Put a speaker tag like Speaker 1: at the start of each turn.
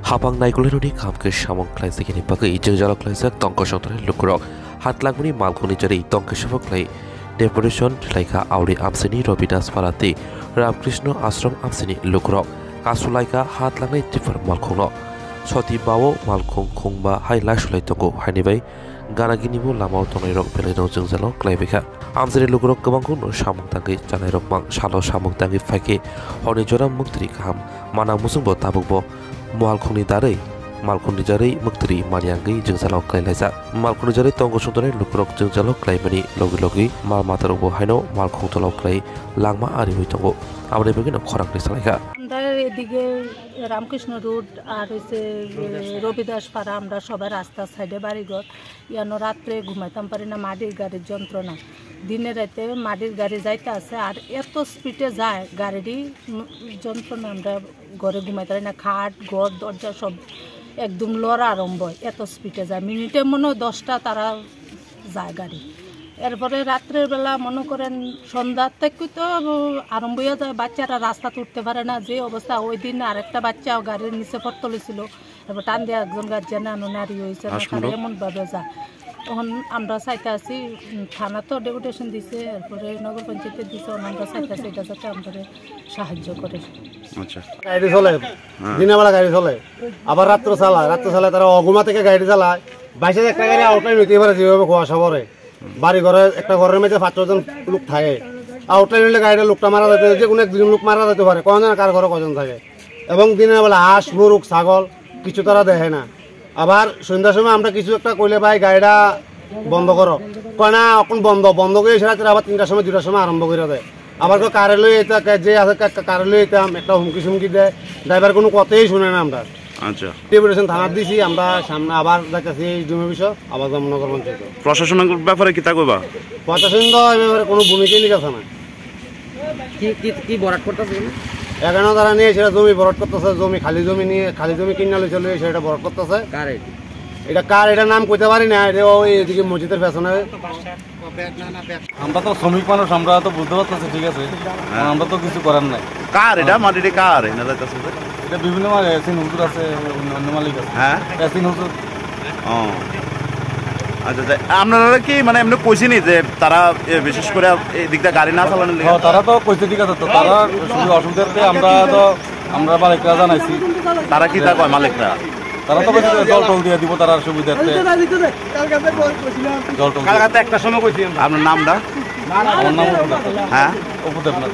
Speaker 1: Habang naiguliruni kamke samong klaise kini bagai jengjalok klaise tongko sotore lukurok hatlagmuni malkuni jari tongke sabok klai deputation laika auri amsini robidas parati ramkrishna ashram amsini lukurok kasulaika hatlangnai tifar malkhungno soti bawo malkhung khungba hailai sulai tongo hainibai ganaginibu lamau tongairok beleno jengjalok klaibeka amsini lukurok gobangkunu samong tangi janairok mang salo samong tangi faike honi jora muktri kaham manang musungbo tabukbo malkhungni darai malkhungni jarai muktri maniangai jengjalok klailaisa malkhungni jarai tongo sundore lukurok jengjalok klaimani logi logi mal matarbo haino malkhung tolok klai langma ari hoi tongo amre begino khorakni salaika
Speaker 2: এদিকে Ramakrishna road আর হচ্ছে রবিদাস পাড়া আমরা সবাই রাস্তার সাইডে বাড়িঘর ইয়ানো রাত্রে ঘুমাইতাম পারি না মাটির গাড়ির যন্ত্রণা দিনে রাতে মাটির গাড়ি যাইতে আছে আর এত স্পিডে যায় গাড়িটি যন্ত্রণা আমরা ঘরে ঘুমাইতে পারি না খাট ঘর দরজা সব একদম লড়া আরম্ভ হয় এত স্পিডে যায় মিনিটে মনে হয় 10টা তারা যায় গাড়ি এরপরে রাত্রের বেলা মনে করেন সন্ধ্যার থেকে তো আরম্ভ হয়ে যায় বাচ্চারা রাস্তা উঠতে পারে না যে অবস্থা ওই দিন আরেকটা বাচ্চা গাড়ির নিচে পড়তলেছিল এবার টান দিয়ে একজন গার্জেন নারী হয়েছে এমনভাবে যায় তখন আমরা চাইতে আছি থানা তো ডেপুটেশন দিছে এরপরে নগর পঞ্চায়েতে দিছে আমরা চাইতে আছি এটা যাতে আমাদের সাহায্য করে
Speaker 3: গাড়ি চলে দিনের বেলা গাড়ি চলে আবার রাত্র চালায় তারা অগুমা থেকে গাড়ি চালায় বাইশে একটা গাড়ি আউটলাইন হইতে পারে যেভাবে কুয়াশা পরে বাড়ি ঘরে একটা ঘরের মধ্যে 5-6 জন লোক থাকে আউটলাইন হলে গাড়িটা লোকটা মারা যেতে যে কোনো একজন লোক মারা যেতে পারে কজন কার ঘরে কজন থাকে এবং দিনের বেলা হাঁস মুরগ ছাগল কিছু তারা দেখে না আবার সন্ধ্যার সময় আমরা কিছু একটা কইলে ভাই গাড়িটা বন্ধ করো কয় না এখন বন্ধ করে সেটা আবার 3টার সময় 2টার সময় আরম্ভ করে দেয় আবার কেউ কারে লই যে আছে কারে লই যেতাম একটা হুমকি দেয় ড্রাইভার কোনো কথাই শুনে না আমরা
Speaker 4: আচ্ছা
Speaker 3: ডেপুটেশন থানার দিছি আমরা সামনে আবার যাইতেছি এই জমি বিষয় আবার নগর পঞ্চায়েত
Speaker 4: প্রশাসনের ব্যাপারে কি তা কইবা
Speaker 3: প্রশাসন তো এবারে কোনো ভূমিকাই নিতেছে না
Speaker 5: কি বরাট করতেছে
Speaker 3: এখানে তারা নিয়ে সেটা জমি বরাট করতেছে জমি খালি জমি কিনা লই চলে সেটা বরাট করতেছে এটা নাম কইতে পারি না এটা ওই এদিকে মসজিদের পেছনে
Speaker 6: আমরা তো শ্রমিক মানুষ আমরা তো বুঝতে পারতেছি ঠিক আছে আমরা তো কিছু করার নাই
Speaker 4: কার এটা মাটিতে কার এনে যাইতাছে
Speaker 6: এটা বিভিন্ন এসিন হুজুর আছে অন্য মালিক আছে
Speaker 4: হ্যাঁ
Speaker 6: এসিন হুজুর
Speaker 4: ও আচ্ছা আপনারা কি মানে এমনি কইছিনি যে তারা বিশেষ করে এই দিকটা গাড়ি না চালানোর
Speaker 6: লাগে তারা তো কইছে ঠিক আছে তো তারা শুধু অসুবিধাতে আমরা মালিকরা জানাইছি
Speaker 4: তারা কি তা কয় মালিকরা
Speaker 6: তারা তো জল টল দিয়ে দিব তার সুবিধার্থে জল টল
Speaker 3: একটা সময় কইছি
Speaker 4: আপনার নামটা
Speaker 6: আমার নাম
Speaker 4: হ্যাঁ
Speaker 6: উপদেবনাথ